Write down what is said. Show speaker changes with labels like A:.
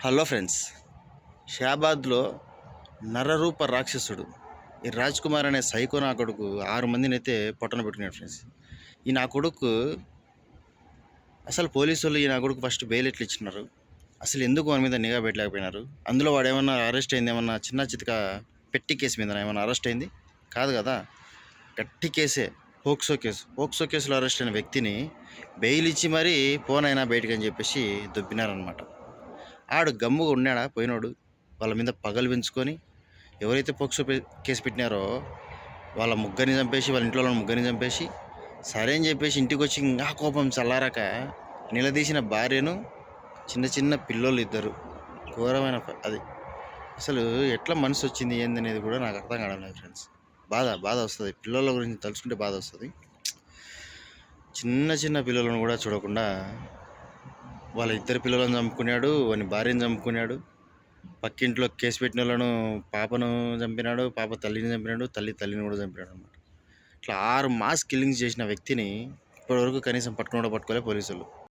A: Hello friends, షాబాద్లో నరరూప రాక్షసుడు ఈ రాజ్ కుమార్ అనే సైకో నా కొడుకు 6 మందిని అయితే పొట్టన పెట్టుకున్నాడు ఫ్రెండ్స్. ఈ నా కొడుకు అసలు పోలీసు వాళ్ళు ఈ నా కొడుకు ఫస్ట్ బెయిల్ ఎట్లా ఇచ్చినారు, అసలు ఎందుకు వాని మీద నిఘా పెట్టలేకపోయినారు? అందులో వాడు ఏమన్నా అరెస్ట్ అయింది? ఏమన్నా చిన్న చితక పెట్టి కేసు మీద ఏమన్నా అరెస్ట్ అయింది? కాదు కదా, గట్టి కేసే. పోక్సో కేసులో అరెస్ట్ అయిన వ్యక్తిని బెయిల్ ఇచ్చి మరీ పోనైనా బయటకు అని చెప్పేసి దొబ్బినారనమాట. ఆడు గమ్ముగా ఉన్నాడా పోయినోడు? వాళ్ళ మీద పగలు పెంచుకొని ఎవరైతే పోక్సో కేసు పెట్టినారో వాళ్ళ ముగ్గురిని చంపేసి, వాళ్ళ ఇంట్లో ముగ్గురిని చంపేసి, సరే అని చెప్పేసి ఇంటికి వచ్చి ఇంకా కోపం చల్లారాక నిలదీసిన భార్యను, చిన్న చిన్న పిల్లోళ్ళు ఇద్దరు. ఘోరమైన అది అసలు ఎట్లా మనసు వచ్చింది ఏందనేది కూడా నాకు అర్థం కావడం లేదు ఫ్రెండ్స్. బాధ వస్తుంది, పిల్లల గురించి తలుచుకుంటే బాధ వస్తుంది. చిన్న చిన్న పిల్లలను కూడా చూడకుండా వాళ్ళ ఇద్దరు పిల్లలను చంపుకున్నాడు, వాని భార్యను చంపుకున్నాడు, పక్కింట్లో కేసు పెట్టిన వాళ్ళను, పాపను చంపినాడు, పాప తల్లిని చంపినాడు, తల్లిని కూడా చంపినాడు అనమాట. ఇట్లా 6 మాస్ కిల్లింగ్స్ చేసిన వ్యక్తిని ఇప్పటివరకు కనీసం పట్టుకోలే పోలీసులు.